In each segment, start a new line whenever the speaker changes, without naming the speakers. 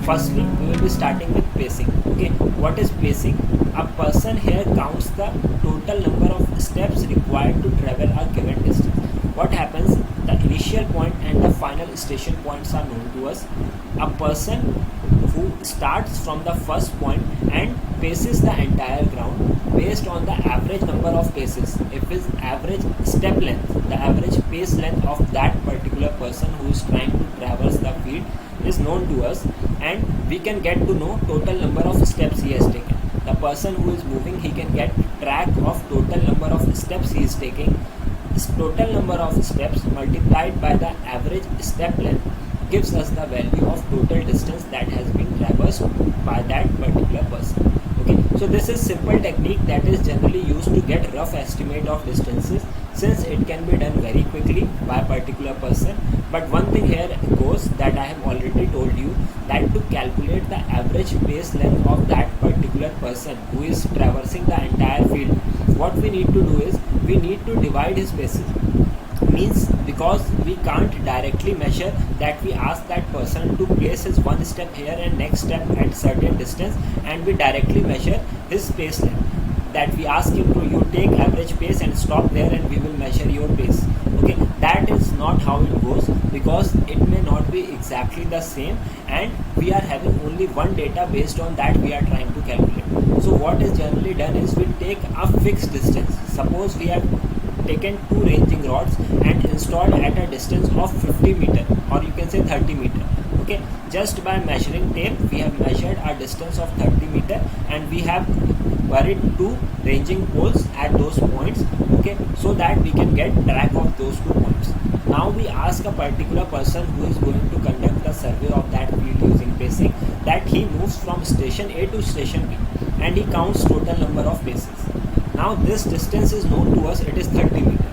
Firstly, we will be starting with pacing. Okay, what is pacing? A person here counts the total number of steps required to travel a given distance. What happens? The initial point and the final station points are known to us. A person who starts from the first point and paces the entire ground based on the average number of paces. If his average step length, the average pace length of that particular person who is trying to traverse the field is known to us, and we can get to know total number of steps he has taken. The person who is moving, he can get track of total number of steps he is taking. This total number of steps multiplied by the average step length gives us the value of total distance that has been traversed by that particular person. Okay, so this is simple technique that is generally used to get rough estimate of distances, since it can be done very quickly by a particular person. But one thing here goes that I have already told you, that to calculate the average pace length of that particular person who is traversing the entire field, what we need to do is we need to divide his paces. Means, because we can't directly measure that, we ask that person to place his one step here and next step at certain distance, and we directly measure his pace length. That we ask him to, you take average pace and stop there and we will measure your pace. Okay, that is not how it goes, because it may not be exactly the same, and we are having only one data. Based on that we are trying to calculate. So what is generally done is we take a fixed distance. Suppose we have taken two ranging rods and installed at a distance of 50 meter, or you can say 30 meter. Okay, just by measuring tape we have measured a distance of 30 meter, and we have buried two ranging poles at those points. Okay, so that we can get track of those 2 points. Now we ask a particular person who is going to conduct the survey of that field using pacing, that he moves from station A to station B, and he counts total number of paces. Now this distance is known to us, it is 30 meter.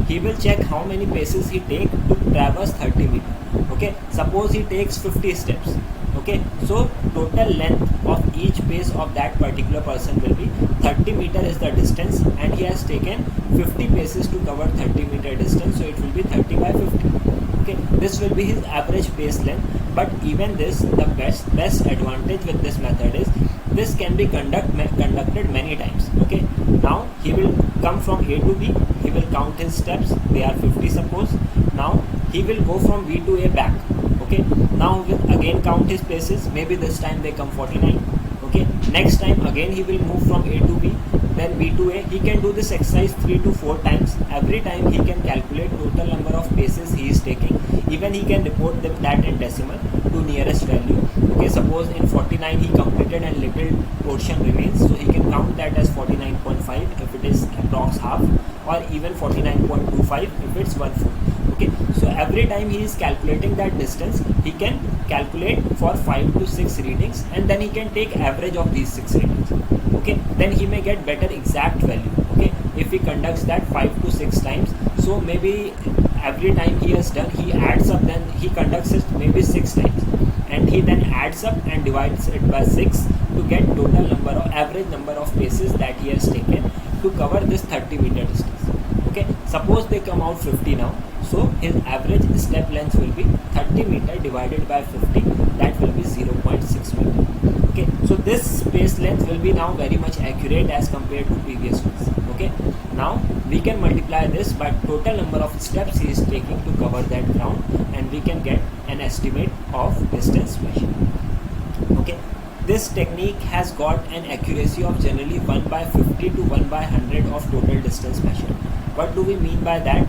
He will check how many paces he take to traverse 30 meter. Okay, suppose he takes 50 steps. Okay, so total length of each pace of that particular person will be 30 meter is the distance, and he has taken 50 paces to cover 30 meter distance, so it will be 30 by 50. Okay, this will be his average pace length. But even this, the best advantage with this method is this can be conducted many times. Okay, now he will come from A to B, he will count his steps, they are 50 suppose. Now he will go from B to A back. Okay, now he will again count his paces, maybe this time they come 49. Okay, next time again he will move from A to B, then B to A. He can do this exercise 3 to 4 times. Every time he can calculate total number of paces he is taking. Even he can report that in decimal to nearest value. Okay, suppose in 49 he completed and little portion remains, so he can count that as 49.5 if it is approx half, or even 49.25 if it's 1/4. Okay, so every time he is calculating that distance, he can calculate for 5 to 6 readings, and then he can take average of these 6 readings. Okay, then he may get better exact value. Okay, if he conducts that 5 to 6 times, so maybe every time he has done, he adds up, then he conducts it maybe 6 times, and he then adds up and divides it by 6 to get total number of average number of paces that he has taken to cover this 30 meter distance. Okay, suppose they come out 50 now, so his average step length will be 30 meter divided by 50, that will be 0.6 meter. Okay, so this pace length will be now very much accurate as compared to previous ones. Okay, now we can multiply this by total number of steps he is taking to cover that ground, and we can get an estimate of distance measured. Okay, this technique has got an accuracy of generally 1 by 50 to 1 by 100 of total distance measured. What do we mean by that?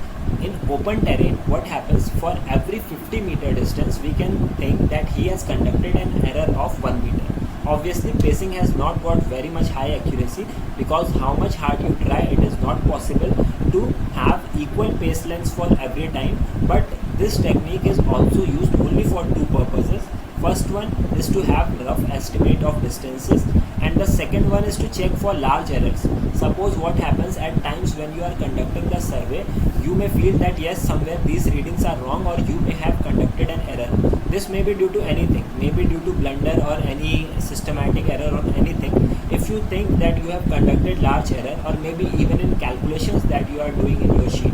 In open terrain, what happens, for every 50 meter distance we can think that he has conducted an error of 1 meter. Obviously pacing has not got very much high accuracy, because how much hard you try, it is not possible to have equal pace lengths for every time. But this technique is also used only for 2 purposes. First one is to have rough estimate of distances, and the second one is to check for large errors. Suppose what happens at times when you are conducting the survey, you may feel that yes, somewhere these readings are wrong, or you may have conducted an error. This may be due to anything, maybe due to blunder or any systematic error or anything. If you think that you have conducted large error, or maybe even in calculations that you are doing in your sheet,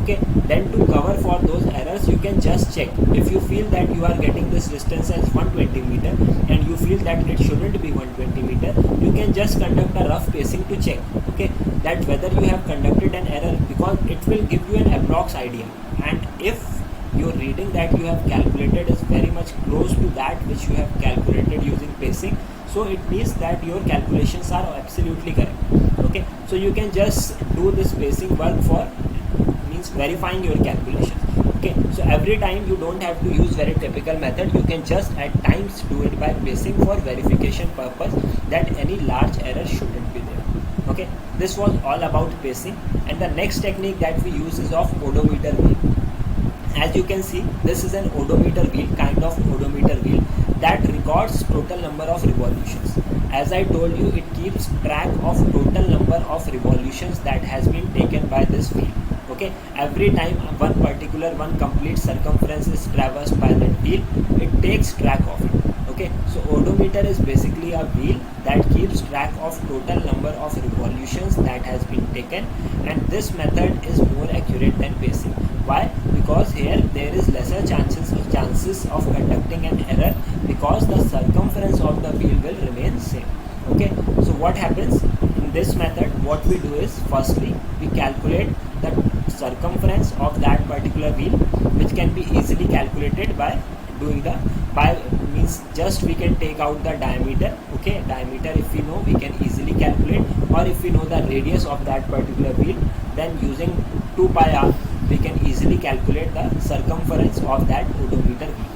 Okay, then to cover for those errors, you can just check. If you feel that you are getting this distance as 120 meter and you feel that it shouldn't be 120 meter, you can just conduct a rough pacing to check, okay, that whether you have conducted an error, because it will give you an approx idea. And if your reading that you have calculated is very much close to that which you have calculated using pacing, so it means that your calculations are absolutely correct. Okay, so you can just do this pacing work for means verifying your calculations. Okay, so every time you don't have to use very typical method, you can just at times do it by pacing for verification purpose that any large error shouldn't be there. Okay, this was all about pacing. And the next technique that we use is of odometer wheel. As you can see, this is an odometer wheel, kind of odometer wheel that records total number of revolutions. As I told you, it keeps track of total number of revolutions that has been taken by this wheel. Okay, every time one complete circumference is traversed by that wheel, it takes track of it. Okay, so odometer is basically a wheel that keeps track of total number of revolutions that has been taken, and this method is more accurate than pacing. Why? Because here there is lesser chances of conducting an error, because the circumference of the wheel will remain same. Okay, so what happens in this method, what we do is, firstly we calculate the circumference of that particular wheel, which can be easily calculated by doing the means just we can take out the diameter. Okay, diameter if we know, we can easily calculate, or if we know the radius of that particular wheel, then using 2 pi r we can easily calculate the circumference of that odometer wheel.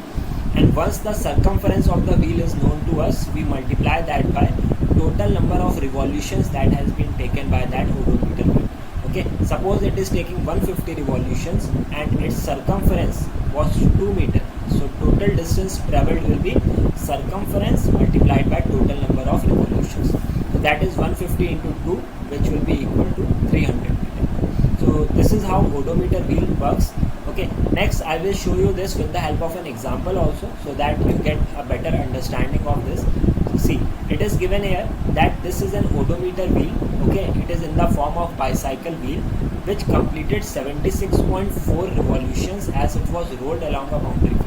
And once the circumference of the wheel is known to us, we multiply that by total number of revolutions that has been taken by that odometer wheel. Okay, suppose it is taking 150 revolutions and its circumference was 2 meter. So total distance traveled will be circumference multiplied by total number of revolutions. So that is 150 into 2, which will be equal to 300 meter. So this is how odometer wheel works. Okay, next I will show you this with the help of an example also, so that you get a better understanding of this. See, it is given here that this is an odometer wheel. Okay, it is in the form of bicycle wheel, which completed 76.4 revolutions as it was rolled along a boundary field.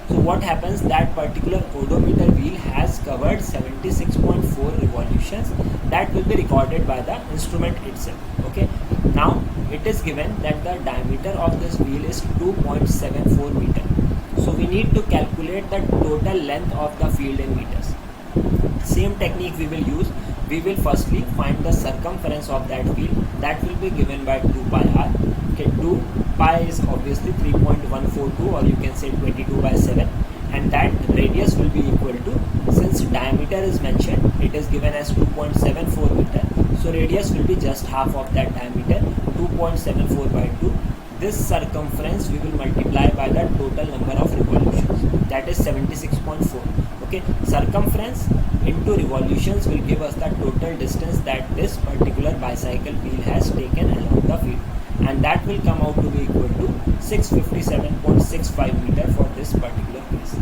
So what happens, that particular odometer wheel has covered 76.4 revolutions that will be recorded by the instrument itself. Okay, now it is given that the diameter of this wheel is 2.74 meter. So we need to calculate the total length of the field in meters. Same technique we will use. We will firstly find the circumference of that wheel, that will be given by 2 pi r. Okay, 2 pi is obviously 3.142, or you can say 22 by 7, and that radius will be equal to, since diameter is mentioned, it is given as 2.74 meter, so radius will be just half of that diameter, 2.74 by 2. This circumference we will multiply by the total number of revolutions, that is 76.4. Okay, circumference into revolutions will give us the total distance that this particular bicycle wheel has taken along the field, and that will come out to be equal to 657.65 meter for this particular case.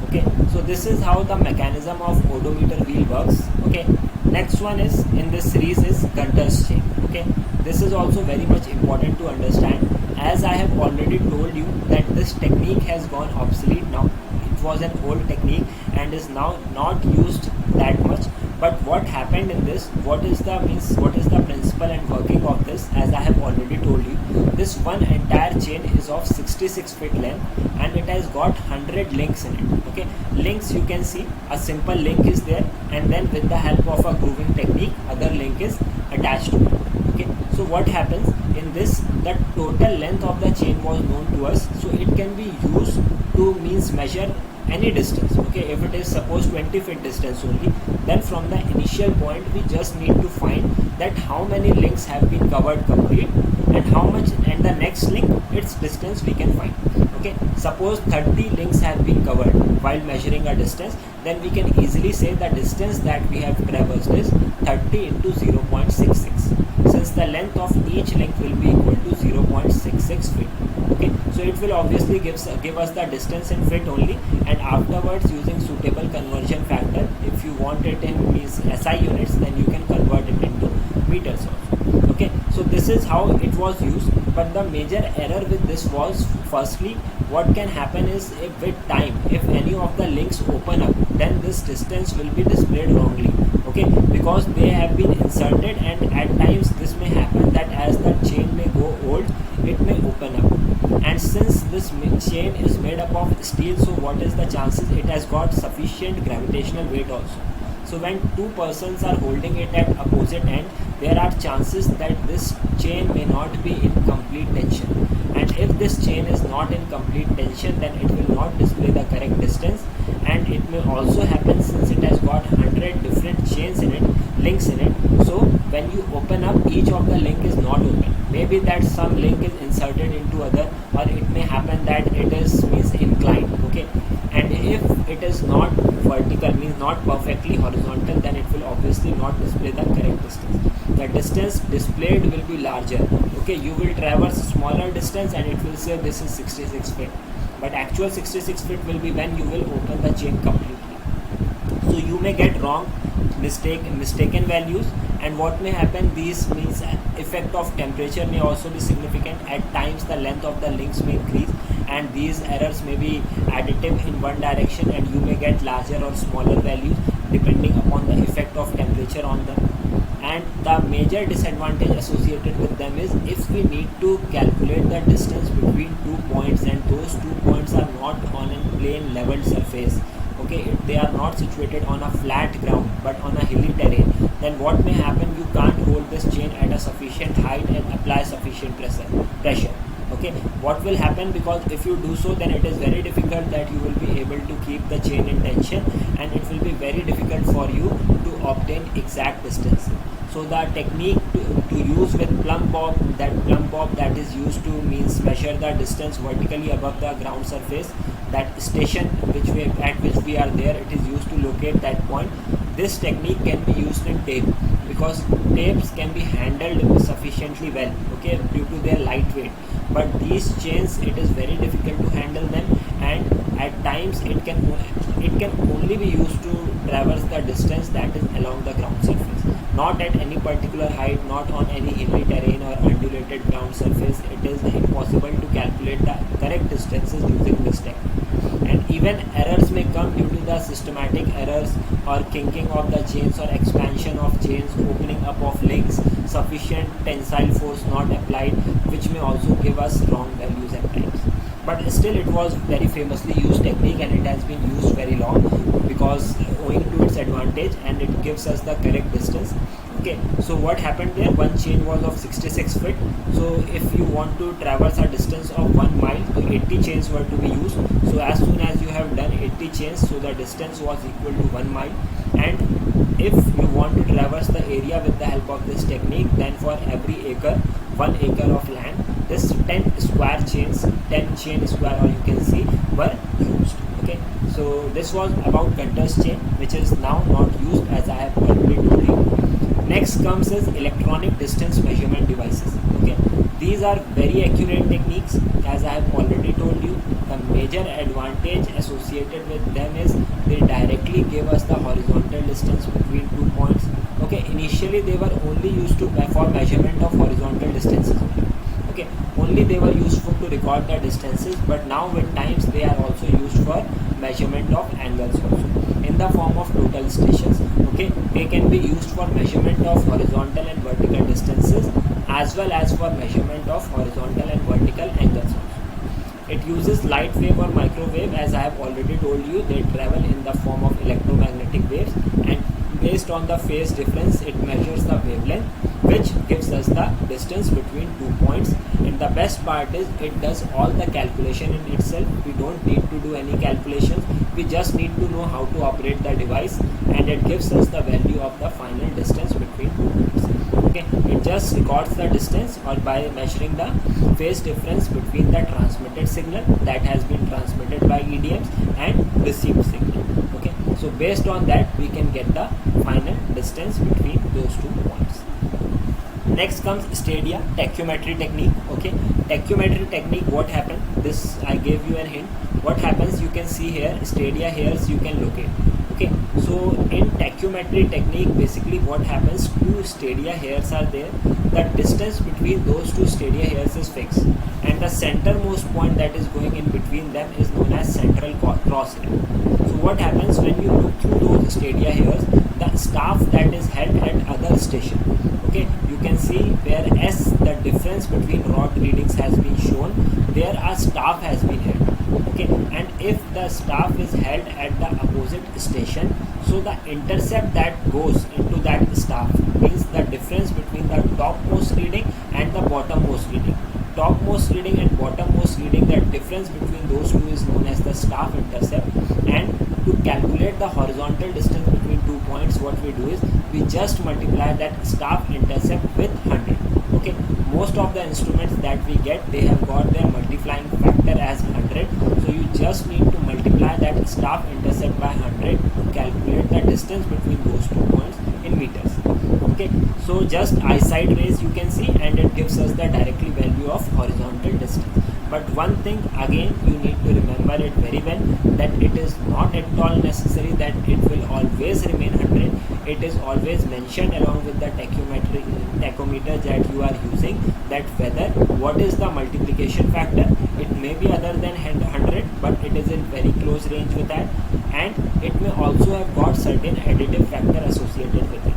Okay, so this is how the mechanism of odometer wheel works. Okay, next one is in this series is Gunter's chain. Okay, this is also very much important to understand, as I have already told you that this technique has gone obsolete now. It was an old technique and is now not used that much. But what happened in this, what is the principle and working of this, as I have already told you, this one entire chain is of 66 feet length and it has got 100 links in it. Okay, links, you can see a simple link is there, and then with the help of a grooving technique, other link is attached to it. Okay, so what happens in this, the total length of the chain was known to us, so it can be used to measure any distance. Okay, if it is suppose 20 feet distance only, then from the initial point we just need to find that how many links have been covered complete and how much, and the next link, its distance we can find. Okay, suppose 30 links have been covered while measuring a distance, then we can easily say the distance that we have traversed is 30 into 0.66, since the length of each link will be equal to 0.66 feet. Okay, so it will obviously give us the distance in feet only, and afterwards using suitable conversion factor, if you want it in SI units, then you can convert it into meters also. Okay, so this is how it was used. But the major error with this was, firstly, what can happen is, if with time, if any of the links open up, then this distance will be displayed wrongly. Okay, because they have been inserted, and at times this may happen that as the chain may go old, it may open up. And since this chain is made up of steel, so what is the chances? It has got sufficient gravitational weight also. So when two persons are holding it at opposite end, there are chances that this chain may not be in complete tension. And if this chain is not in complete tension, then it will not display the correct distance. And it may also happen, since it has got 100 different chains in it, links in it. So when you open up, each of the link is not open. Maybe that some link is inserted into other, or it may happen that it is means inclined. Okay, and if it is not vertical, means not perfectly horizontal, then it will obviously not display the correct distance. The distance displayed will be larger. Okay, you will traverse smaller distance and it will say this is 66 feet, but actual 66 feet will be when you will open the chain completely. So you may get wrong, mistaken values. And what may happen, these means effect of temperature may also be significant. At times the length of the links may increase, and these errors may be additive in one direction, and you may get larger or smaller values depending upon the effect of temperature on them. And the major disadvantage associated with them is, if we need to calculate the distance between 2 points, and those 2 points are not on a plain level surface, okay, if they are not situated on a flat ground but on a hilly terrain, then what may happen, you can't hold this chain at a sufficient height and apply sufficient pressure. Okay, what will happen, because if you do so, then it is very difficult that you will be able to keep the chain in tension, and it will be very difficult for you to obtain exact distance. So the technique to use with plumb bob that is used to means measure the distance vertically above the ground surface, that station at which we are there, it is used to locate that point. This technique can be used in tape, because tapes can be handled sufficiently well, okay, due to their lightweight. But these chains, it is very difficult to handle them, and at times it can only be used to traverse the distance that is along the ground surface, not at any particular height, not on any hilly terrain or undulated ground surface. It is impossible to calculate the correct distances using this technique. And even errors may come due to the systematic errors, or kinking of the chains, or expansion of chains, opening up of links, sufficient tensile force not applied, which may also give us wrong values at times. But still, it was very famously used technique, and it has been used very long, because owing to its advantage, and it gives us the correct distance. Okay, so what happened there, one chain was of 66 feet. So if you want to traverse a distance of 1 mile, so 80 chains were to be used. So as soon as you have done 80 chains, so the distance was equal to 1 mile. And if you want to traverse the area with the help of this technique, then for every acre, 1 acre of land, this 10 square chains, 10 chain square, or you can see, were used. Okay, so this was about Gunter's chain, which is now not used, as I have already told you. Next comes is electronic distance measurement devices. Okay, these are very accurate techniques, as I have already told you. The major advantage associated with them is, they directly give us the horizontal distance between 2 points. Okay, initially they were only used for measurement of horizontal distances. Okay, only they were useful to record the distances, but now with times they are also used for measurement of angles also, in the form of total stations. Okay, they can be used for measurement of horizontal and vertical distances, as well as for measurement of horizontal and vertical angles also. It uses light wave or microwave, as I have already told you. They travel in the form of electromagnetic waves, and based on the phase difference, it measures the wavelength, which gives us the distance between 2 points. And the best part is, it does all the calculation in itself. We don't need to do any calculations, we just need to know how to operate the device, and it gives us the value of the final distance between 2 points. Okay, it just records the distance, or by measuring the phase difference between the transmitted signal that has been transmitted by EDMs and received signal. Okay, so based on that, we can get the final distance between those 2 points. Next comes stadia tachymetry technique. Okay, tachymetry technique, what happened, this I gave you a hint. What happens, you can see here, stadia hairs you can locate. Okay, so in tachymetry technique, basically what happens, two stadia hairs are there. The distance between those two stadia hairs is fixed, and the centermost point that is going in between them is known as central crosshair. So what happens when you look through those stadia hairs, the staff that is held at other station, okay, you can see where S, the difference between rod readings has been shown, there a staff has been held. Okay, and if the staff is held at the opposite station, so the intercept that goes into that staff means the difference between the topmost reading and the bottommost reading. Topmost reading and bottommost reading, that difference between those two is known as the staff intercept. And to calculate the horizontal distance between 2 points, what we do is we just multiply that staff intercept with 100. Okay, most of the instruments that we get, they have got their multiplying factor as 100, so you just need to multiply that staff intercept by 100 to calculate the distance between those 2 points in meters. Okay, so just eyesight rays you can see, and it gives us the directly value of horizontal distance. But one thing again you need to remember it very well, that it is not at all necessary that it will always remain 100. It is always mentioned along with the tachometer that you are using, that whether what is the multiplication factor. It may be other than 100, but it is in very close range with that, and it may also have got certain additive factor associated with it.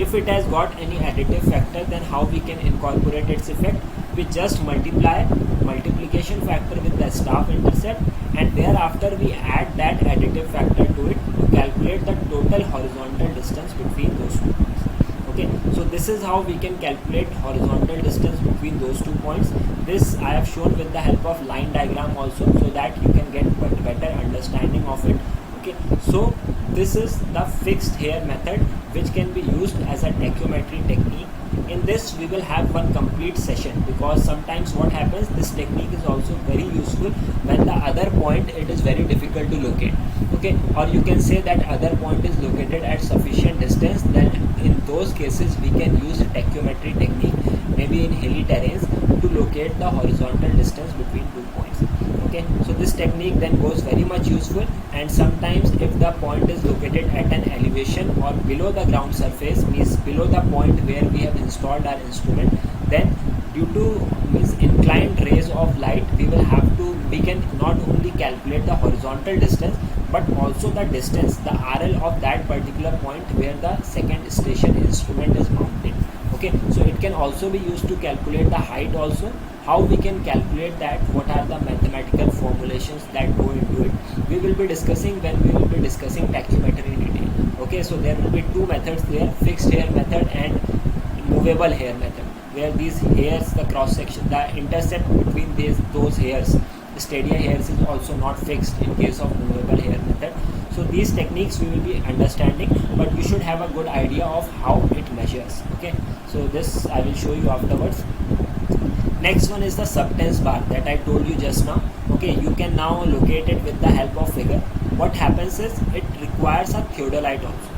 If it has got any additive factor, then how we can incorporate its effect? We just multiply multiplication factor with the staff intercept, and thereafter we add that additive factor to it to calculate the total horizontal distance between those two points. Okay, so this is how we can calculate horizontal distance between those 2 points. This I have shown with the help of line diagram also, so that you can get better understanding of it. Okay, so this is the fixed hair method, which can be used as a tachymetry technique. In this we will have one complete session, because sometimes what happens, this technique is also very useful when the other point it is very difficult to locate. Okay, or you can say that other point is located at sufficient distance, then in those cases we can use tachymetry technique, maybe in hilly terrains, to locate the horizontal distance between 2 points. Okay, so this technique then goes very much useful, and sometimes if the point is located at an elevation or below the ground surface, means below the point where we have installed our instrument, then due to inclined rays of light, we can not only calculate the horizontal distance, but also the distance, the RL of that particular point where the second station instrument is mounted. Okay, so it can also be used to calculate the height also. How we can calculate that, what are the mathematical formulations that go into it, we will be discussing when we will be discussing tachymetry in detail. Okay, so there will be two methods there, fixed hair method and movable hair method, where these hairs, the cross section, the intercept between those hairs, the stadia hairs, is also not fixed in case of movable hair method. So these techniques we will be understanding, but you should have a good idea of how it measures. Okay, so this I will show you afterwards. Next one is the subtense bar that I told you just now. Okay, you can now locate it with the help of figure. What happens is it requires a theodolite also.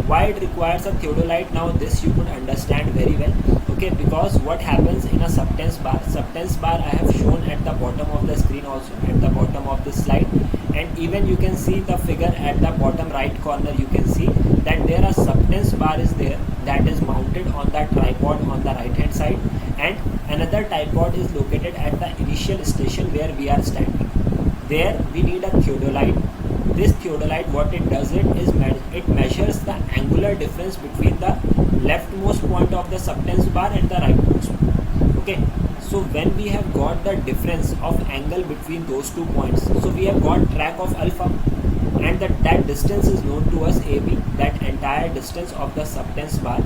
Why it requires a theodolite? Now this you could understand very well. Okay, because what happens in a subtense bar I have shown at the bottom of the screen also, at the bottom of this slide, and even you can see the figure at the bottom right corner. You can see that there a subtense bar is there, that is mounted on the tripod on the right hand side, and another tripod is located at the initial station where we are standing. There we need a theodolite. This theodolite, what it does it measures the angular difference between the leftmost point of the subtense bar and the rightmost. Okay, so when we have got the difference of angle between those 2 points, so we have got track of alpha, and that distance is known to us AB, that entire distance of the subtense bar.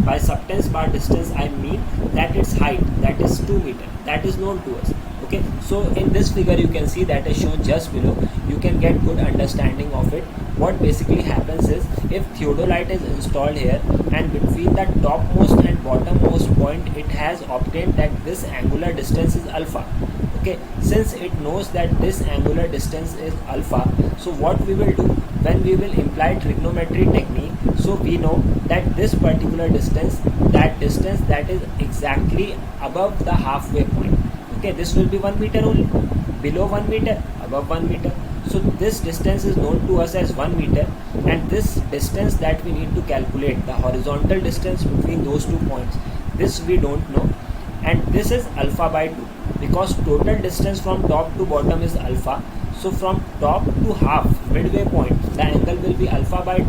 By subtense bar distance I mean that its height, that is 2 meter, that is known to us. Okay, so in this figure you can see that is shown just below. You can get good understanding of it. What basically happens is, if theodolite is installed here, and between the topmost and bottommost point it has obtained that this angular distance is alpha. Okay, since it knows that this angular distance is alpha, so what we will do when we will imply trigonometry technique, so we know that this particular distance that is exactly above the halfway point. Okay, this will be 1 meter only, below 1 meter, above 1 meter. So this distance is known to us as 1 meter, and this distance that we need to calculate, the horizontal distance between those 2 points, this we don't know, and this is alpha by 2, because total distance from top to bottom is alpha. So from top to half, midway point, the angle will be alpha by 2.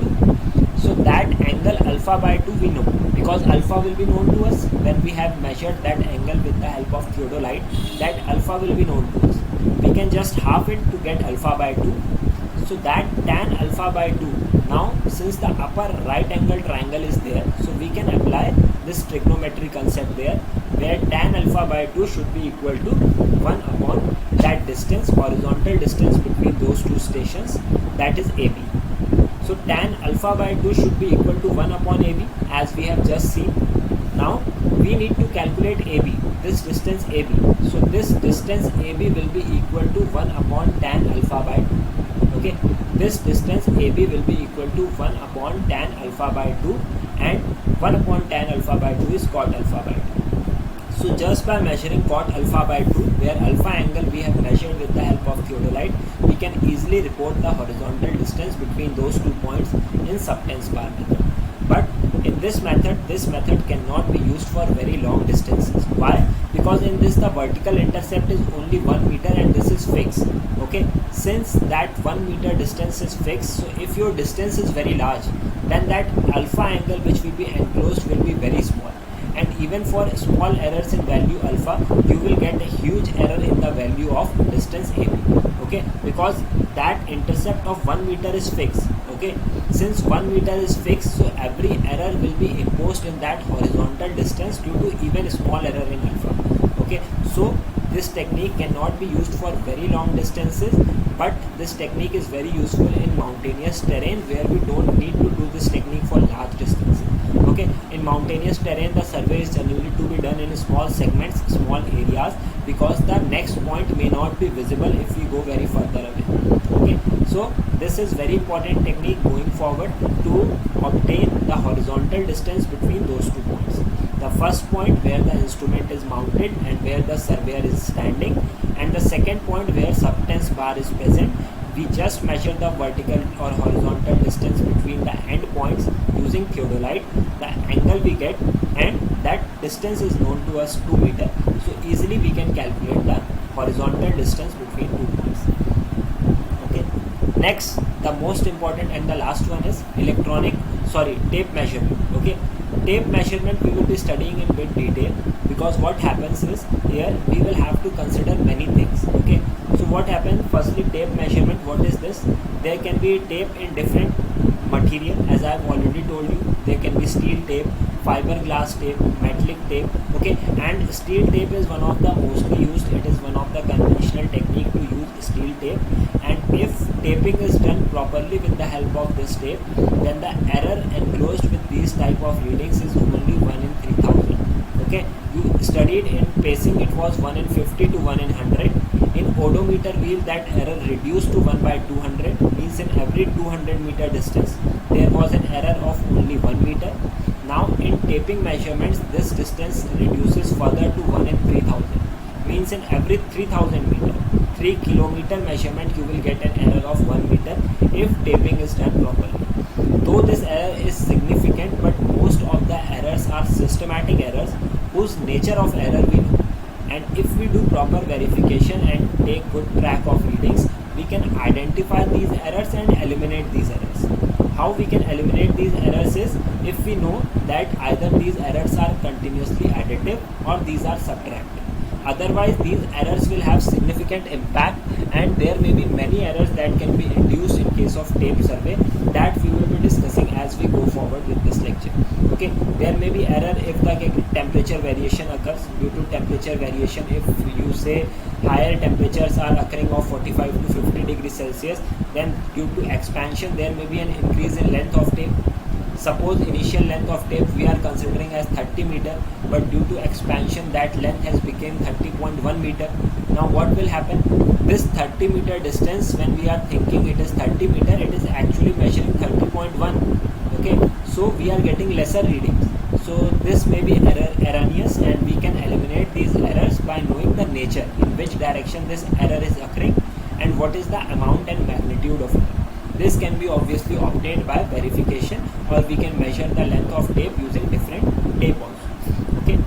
So that angle alpha by 2 we know, because alpha will be known to us when we have measured that angle with the help of theodolite. That alpha will be known to us. We can just half it to get alpha by 2. So that tan alpha by 2. Now since the upper right angle triangle is there, so we can apply this trigonometry concept there, where tan alpha by 2 should be equal to 1 upon that distance, horizontal distance between those two stations, that is AB. So tan alpha by 2 should be equal to 1 upon AB, as we have just seen. Now we need to calculate AB, this distance AB. So this distance AB will be equal to 1 upon tan alpha by 2. Okay, this distance AB will be equal to 1 upon tan alpha by 2, and 1 upon tan alpha by 2 is cot alpha by 2. So just by measuring cot alpha by 2, where alpha angle we have measured with the help of theodolite, we can easily report the horizontal distance between those 2 points in subtens bar method. But in this method cannot be used for very long distances. Why? Because in this the vertical intercept is only 1 meter and this is fixed. Okay, since that 1 meter distance is fixed, so if your distance is very large, then that alpha angle which will be enclosed will be very small. And even for small errors in value alpha, you will get a huge error in the value of distance AB. Okay, because that intercept of 1 meter is fixed. Okay, since 1 meter is fixed, so every error will be imposed in that horizontal distance due to even small error in alpha. Okay, so this technique cannot be used for very long distances, but this technique is very useful in mountainous terrain where we don't need to do this technique for large distances. Okay, in mountainous terrain the survey is generally to be done in small segments, small areas, because the next point may not be visible if we go very further away. Okay, so this is very important technique going forward to obtain the horizontal distance between those 2 points. The first point where the instrument is mounted and where the surveyor is standing, and the second point where subtens bar is present. We just measure the vertical or horizontal distance between the end points using theodolite, the angle we get, and that distance is known to us 2 meter. So easily we can calculate the horizontal distance between 2 points. Okay, next the most important and the last one is tape measurement. Okay, tape measurement we will be studying in bit detail, because what happens is here we will have to consider many things. Okay, so what happens, firstly tape measurement, what is this? There can be tape in different material, as I have already told you. There can be steel tape, fiberglass tape, metallic tape. Okay, and steel tape is one of the mostly used, it is one of the conventional technique to use steel tape, and if taping is done properly with the help of this tape, then the error enclosed with these type of readings is only 1 in 3000. Okay, you studied in pacing, it was 1 in 50 to 1 in 100. In odometer wheel, that error reduced to 1 by 200, means in every 200 meter distance there was an error of only 1 meter. Now in taping measurements, this distance reduces further to 1 in 3000, means in every 3000 meter, 3 kilometer measurement you will get an error of 1 meter if taping is done properly. Though this error is significant, but most of the errors are systematic errors whose nature of error we know. And if we do proper verification and take good track of readings, we can identify these errors and eliminate these errors. How we can eliminate these errors is if we know that either these errors are continuously additive or these are subtractive. Otherwise these errors will have significant impact, and there may be many errors that can be induced in case of tape survey, that we will be discussing as we go forward with this lecture. Okay, there may be error if the temperature variation occurs. Due to temperature variation, if you say higher temperatures are occurring of 45 to 50 degrees Celsius, then due to expansion there may be an increase in length of tape. Suppose initial length of tape we are considering as 30 meter, but due to expansion that length has become 30.1 meter. Now what will happen? This 30 meter distance, when we are thinking it is 30 meter, it is actually measuring 30.1. Okay, so we are getting lesser readings. So this may be erroneous, and we can eliminate these errors by knowing the nature in which direction this error is occurring, and what is the amount and magnitude of error. This can be obviously obtained by verification, or we can measure the length of tape using different tape also. Okay,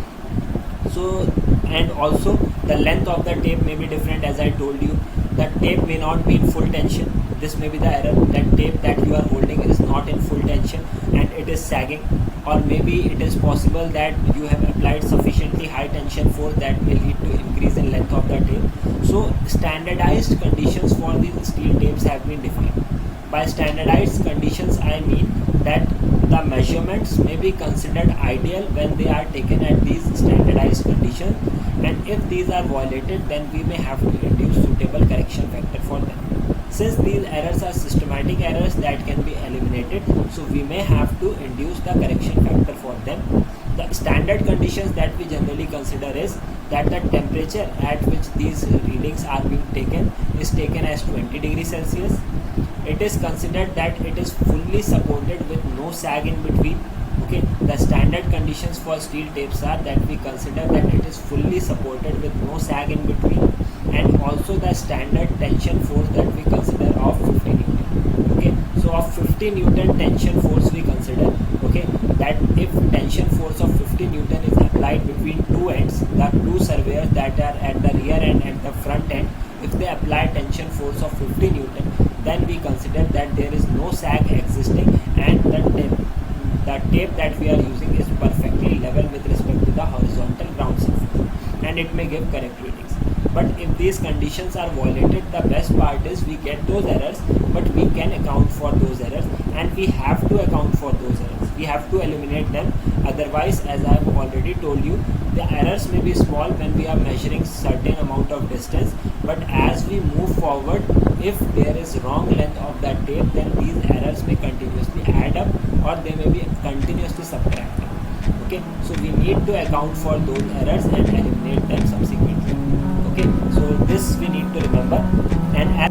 so and also the length of the tape may be different, as I told you. The tape may not be in full tension. This may be the error, that tape that you are holding is not in full tension and it is sagging, or maybe it is possible that you have applied sufficiently high tension force that may lead to increase in length of the tape. So standardized conditions for these steel tapes have been defined. By standardized conditions, I mean that the measurements may be considered ideal when they are taken at these standardized conditions, and if these are violated, then we may have to induce suitable correction factor for them. Since these errors are systematic errors that can be eliminated, so we may have to induce the correction factor for them. The standard conditions that we generally consider is that the temperature at which these readings are being taken is taken as 20 degrees Celsius. It is considered that it is fully supported with no sag in between. Okay, the standard conditions for steel tapes are that we consider that it is fully supported with no sag in between, and also the standard tension force that we consider of 50 Newton. Okay, so of 50 Newton tension force we consider, okay, that if tension force of 50 Newton is applied between two ends, the two surveyors that are at the rear end and the front end, if they apply tension force of 50 Newton, then we consider that there is no sag existing and the tape that we are using is perfectly level with respect to the horizontal ground surface, and it may give correct readings. But if these conditions are violated, the best part is we get those errors, but we can account for those errors, and we have to account for those errors. We have to eliminate them. Otherwise, as I have already told you, the errors may be small when we are measuring certain amount of distance, but as we move forward, if there is wrong length of that tape, then these errors may continuously add up, or they may be continuously subtracted. Okay, so we need to account for those errors and eliminate them subsequently. Okay, so this we need to remember. And as